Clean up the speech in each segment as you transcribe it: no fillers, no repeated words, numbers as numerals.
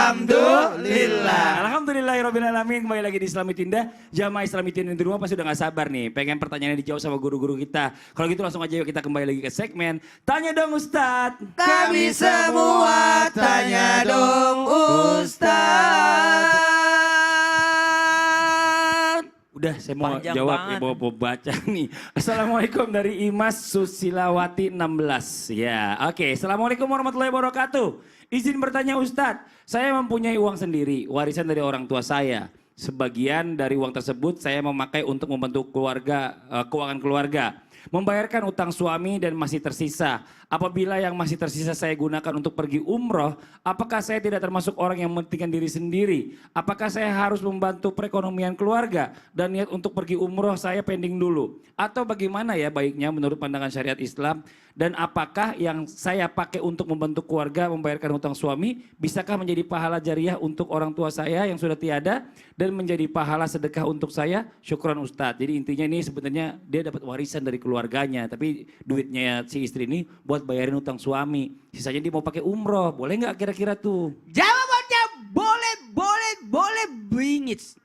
Alhamdulillahirrabbilalamin. Kembali lagi di Islamitinda. Jamaah Islamitinda di rumah pasti udah gak sabar nih. Pengen pertanyaannya dijawab sama guru-guru kita. Kalau gitu langsung aja yuk kita kembali lagi ke segmen Tanya Dong Ustadz. Kami semua tanya dong Ustadz. Udah saya mau Panjang jawab banget. mau baca nih. Assalamualaikum dari Imas Susilawati 16. Ya oke. Assalamualaikum warahmatullahi wabarakatuh. Izin bertanya Ustadz, saya mempunyai uang sendiri, warisan dari orang tua saya. Sebagian dari uang tersebut saya memakai untuk membantu keluarga, keuangan keluarga. Membayarkan utang suami dan masih tersisa. Apabila yang masih tersisa saya gunakan untuk pergi umroh, apakah saya tidak termasuk orang yang mementingkan diri sendiri? Apakah saya harus membantu perekonomian keluarga dan niat untuk pergi umroh saya pending dulu? Atau bagaimana ya baiknya menurut pandangan syariat Islam? Dan apakah yang saya pakai untuk membantu keluarga membayarkan utang suami, bisakah menjadi pahala jariah untuk orang tua saya yang sudah tiada dan menjadi pahala sedekah untuk saya? Syukran Ustadz. Jadi intinya ini sebenarnya dia dapat warisan dari keluarganya, tapi duitnya si istri ini buat bayarin utang suami. Sisanya dia mau pakai umroh, boleh nggak kira-kira tuh? Jawabannya boleh bingits.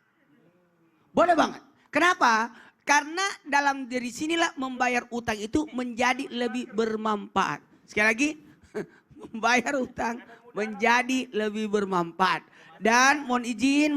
Boleh banget. Kenapa? Karena dalam diri sinilah membayar utang itu menjadi lebih bermanfaat. Sekali lagi, membayar utang menjadi lebih bermanfaat. Dan mohon izin,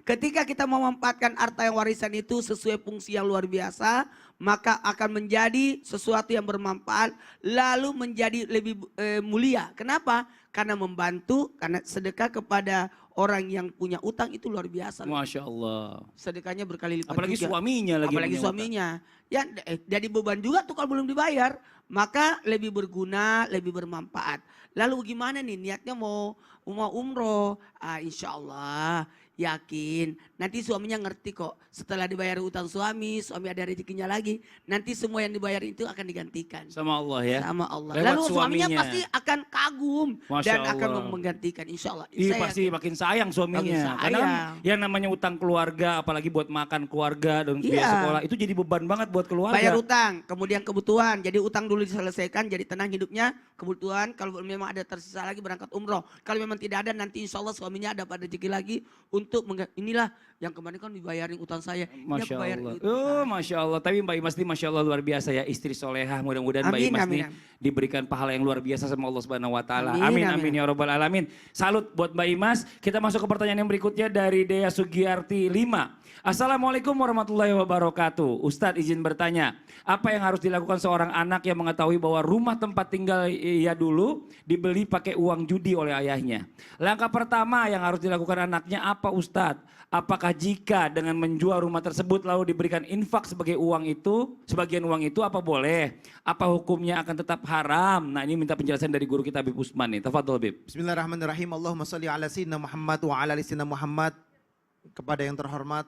ketika kita memanfaatkan harta yang warisan itu sesuai fungsi yang luar biasa, maka akan menjadi sesuatu yang bermanfaat, lalu menjadi lebih mulia. Kenapa? Karena membantu, karena sedekah kepada orang yang punya utang itu luar biasa. Masya Allah. Sedekahnya berkali lipat Apalagi juga. suaminya lagi. Apalagi suaminya. Ya jadi beban juga tuh kalau belum dibayar. Maka lebih berguna, lebih bermanfaat. Lalu gimana nih niatnya mau umroh? Insya Allah yakin. Nanti suaminya ngerti kok. Setelah dibayar utang suami ada rezekinya lagi. Nanti semua yang dibayar itu akan digantikan. Sama Allah ya. Sama Allah. Lewat Lalu suaminya suaminya. pasti akan kagum. Masya Dan akan Allah. menggantikan insya Allah. Iya Saya pasti yakin. makin sayang suaminya. Makin sayang. Karena kan yang namanya utang keluarga, apalagi buat makan keluarga dan biaya sekolah, itu jadi beban banget buat keluarga. Bayar utang, kemudian kebutuhan. Jadi utang dulu diselesaikan, jadi tenang hidupnya. Kebutuhan, kalau memang ada tersisa lagi berangkat umroh. Kalau memang tidak ada, nanti insya Allah suaminya dapat rezeki lagi untuk inilah yang kemarin kan dibayarin utang saya. Masya bayar Allah. itu. Masya Allah. Tapi Mbak Imas ini Masya Allah luar biasa ya. Istri solehah. Mudah-mudahan Mbak Amin, Imas amin, ini amin. diberikan pahala yang luar biasa sama Allah Subhanahu Wa Taala. Amin, Amin, amin. amin ya Rabbal Alamin. Salut buat Mbak Imas. Kita masuk ke pertanyaan yang berikutnya dari Dea Sugiyarti 5. Assalamualaikum warahmatullahi wabarakatuh. Ustadz izin bertanya, apa yang harus dilakukan seorang anak yang mengetahui bahwa rumah tempat tinggal ia dulu dibeli pakai uang judi oleh ayahnya? Langkah pertama yang harus dilakukan anaknya apa Ustadz? Apakah jika dengan menjual rumah tersebut lalu diberikan infak sebagai uang itu, sebagian uang itu apa boleh? Apa hukumnya akan tetap haram? Nah ini minta penjelasan dari guru kita Habib Usman nih. Tafadhol Habib. Bismillahirrahmanirrahim. Allahumma sholli ala sayyidina Muhammad wa ala ali sayyidina Muhammad. Kepada yang terhormat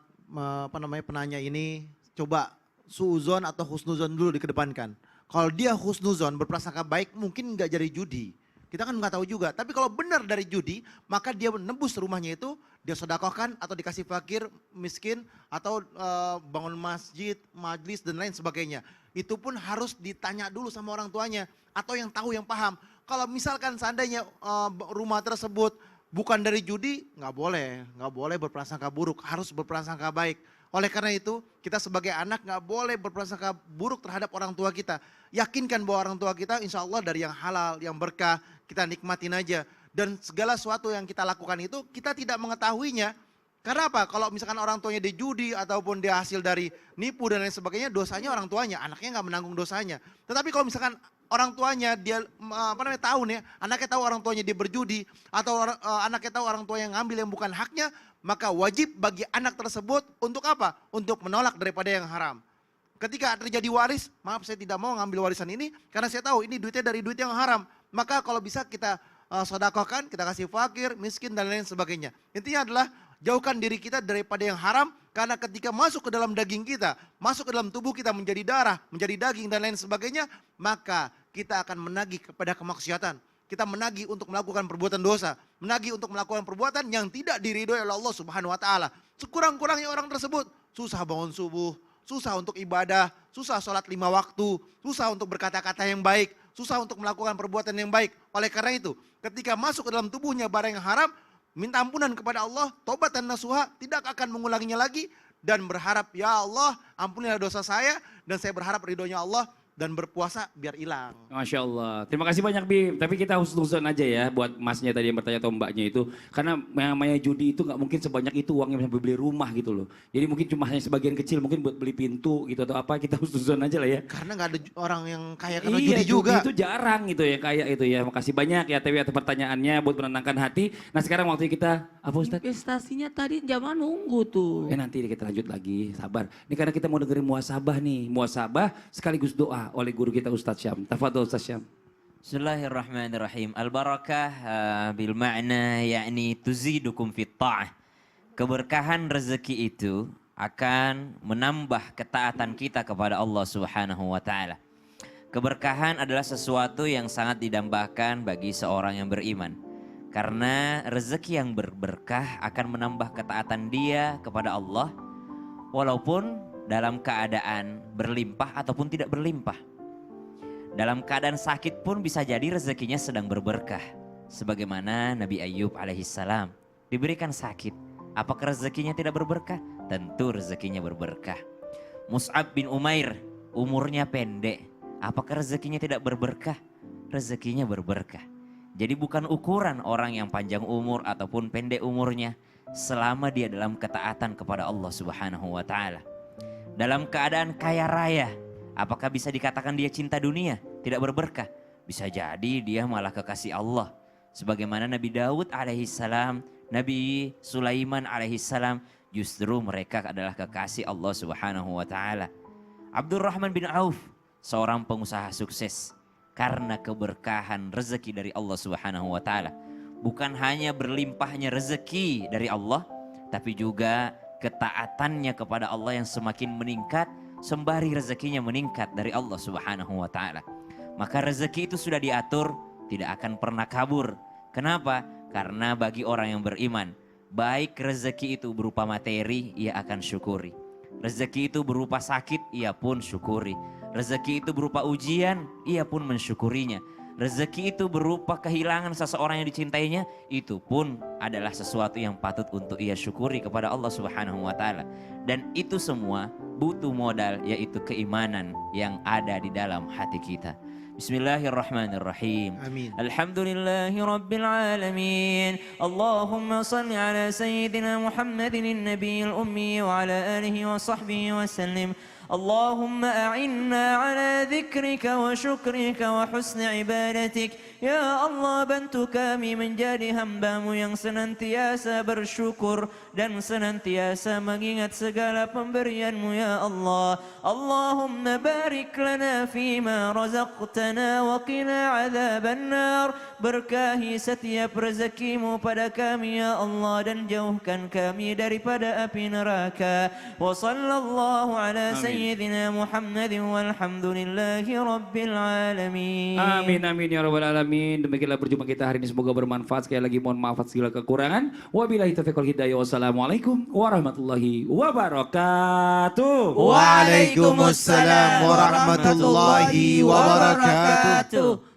penanya ini, coba suuzon atau husnuzon dulu dikedepankan. Kalau dia husnuzon berprasangka baik mungkin nggak jadi judi. Kita kan nggak tahu juga. Tapi kalau benar dari judi, maka dia menembus rumahnya itu, dia sedekahkan atau dikasih fakir, miskin, atau bangun masjid, majlis dan lain sebagainya. Itu pun harus ditanya dulu sama orang tuanya atau yang tahu yang paham. Kalau misalkan seandainya rumah tersebut bukan dari judi, nggak boleh berprasangka buruk, harus berprasangka baik. Oleh karena itu, kita sebagai anak nggak boleh berprasangka buruk terhadap orang tua kita. Yakinkan bahwa orang tua kita insya Allah dari yang halal, yang berkah, kita nikmatin aja. Dan segala sesuatu yang kita lakukan itu, kita tidak mengetahuinya. Karena apa? Kalau misalkan orang tuanya dia judi ataupun dia hasil dari nipu dan lain sebagainya, dosanya orang tuanya, anaknya nggak menanggung dosanya. Tetapi kalau misalkan orang tuanya dia tahu nih, anaknya tahu orang tuanya dia berjudi atau anaknya tahu orang tua yang ngambil yang bukan haknya, maka wajib bagi anak tersebut untuk apa? Untuk menolak daripada yang haram. Ketika terjadi waris, maaf saya tidak mau ngambil warisan ini karena saya tahu ini duitnya dari duit yang haram. Maka kalau bisa kita sedekahkan, kita kasih fakir, miskin dan lain sebagainya. Intinya adalah jauhkan diri kita daripada yang haram karena ketika masuk ke dalam daging kita, masuk ke dalam tubuh kita menjadi darah, menjadi daging dan lain sebagainya, maka kita akan menagih kepada kemaksiatan. Kita menagih untuk melakukan perbuatan dosa, menagih untuk melakukan perbuatan yang tidak diridhoi oleh Allah Subhanahu wa taala. Sekurang-kurangnya orang tersebut susah bangun subuh, susah untuk ibadah, susah sholat 5 waktu, susah untuk berkata-kata yang baik, susah untuk melakukan perbuatan yang baik. Oleh karena itu, ketika masuk ke dalam tubuhnya barang yang haram, minta ampunan kepada Allah, tobat dan nasuha, tidak akan mengulanginya lagi dan berharap, ya Allah ampunilah dosa saya dan saya berharap ridhonya Allah dan berpuasa biar hilang. Masya Allah. Terima kasih banyak Bib. Tapi kita husnuzon aja ya buat masnya tadi yang bertanya atau mbaknya itu. Karena yang namanya judi itu nggak mungkin sebanyak itu uangnya sampai beli rumah gitu loh. Jadi mungkin cuma hanya sebagian kecil mungkin buat beli pintu gitu atau apa. Kita husnuzon aja lah ya. Karena nggak ada orang yang kaya karena Iya, judi juga. itu jarang gitu ya kayak itu ya. Makasih banyak ya Tewi atas pertanyaannya buat menenangkan hati. Nah sekarang waktu kita apa Ustaz? Investasinya tadi zaman nunggu tuh. Nanti kita lanjut lagi, sabar. Ini karena kita mau dengerin muasabah nih. Muasabah sekaligus doa oleh guru kita Ustaz Syam. Tafadhol Ustaz Syam. Bismillahirrahmanirrahim. Al-barakah bil ma'na yakni tuzidukum fit ta'ah. Keberkahan rezeki itu akan menambah ketaatan kita kepada Allah Subhanahu wa taala. Keberkahan adalah sesuatu yang sangat didambakan bagi seorang yang beriman. Karena rezeki yang berberkah akan menambah ketaatan dia kepada Allah walaupun dalam keadaan berlimpah ataupun tidak berlimpah. Dalam keadaan sakit pun bisa jadi rezekinya sedang berberkah. Sebagaimana Nabi Ayub alaihissalam diberikan sakit. Apakah rezekinya tidak berberkah? Tentu rezekinya berberkah. Mus'ab bin Umair umurnya pendek. Apakah rezekinya tidak berberkah? Rezekinya berberkah. Jadi bukan ukuran orang yang panjang umur ataupun pendek umurnya selama dia dalam ketaatan kepada Allah Subhanahu wa taala. Dalam keadaan kaya raya, apakah bisa dikatakan dia cinta dunia? Tidak berberkah. Bisa jadi dia malah kekasih Allah. Sebagaimana Nabi Daud alaihissalam, Nabi Sulaiman alaihissalam, justru mereka adalah kekasih Allah Subhanahu wa taala. Abdurrahman bin Auf, seorang pengusaha sukses karena keberkahan rezeki dari Allah Subhanahu wa taala. Bukan hanya berlimpahnya rezeki dari Allah, tapi juga ketaatannya kepada Allah yang semakin meningkat sembari rezekinya meningkat dari Allah Subhanahu wa taala. Maka rezeki itu sudah diatur, tidak akan pernah kabur. Kenapa? Karena bagi orang yang beriman, baik rezeki itu berupa materi, ia akan syukuri. Rezeki itu berupa sakit, ia pun syukuri. Rezeki itu berupa ujian, ia pun mensyukurinya. Rezeki itu berupa kehilangan seseorang yang dicintainya, itu pun adalah sesuatu yang patut untuk ia syukuri kepada Allah Subhanahu wa taala. Dan itu semua butuh modal, yaitu keimanan yang ada di dalam hati kita. Bismillahirrahmanirrahim. Amin. Alhamdulillahi rabbil alamin. Allahumma salli ala sayyidina Muhammadin nabiyil ummi wa ala alihi wa sahbihi wa sallim. اللهم أعنا على ذكرك وشكرك وحسن عبادتك. Ya Allah, bantu kami menjadi hamba-Mu yang senantiasa bersyukur dan senantiasa mengingat segala pemberian-Mu ya Allah. Allahumma barik lana fima razaqtana wa qina adzaban nar. Berkahi setiap rezeki-Mu pada kami ya Allah dan jauhkan kami daripada api neraka. Wa sallallahu ala sayyidina Muhammadin walhamdulillahi rabbil alamin. Amin amin ya rabbal alamin. Demikianlah perjumpaan kita hari ini, semoga bermanfaat. Sekali lagi mohon maaf atas segala kekurangan. Wabillahi taufiq wal hidayah. Wassalamualaikum warahmatullahi wabarakatuh. Waalaikumsalam warahmatullahi wabarakatuh.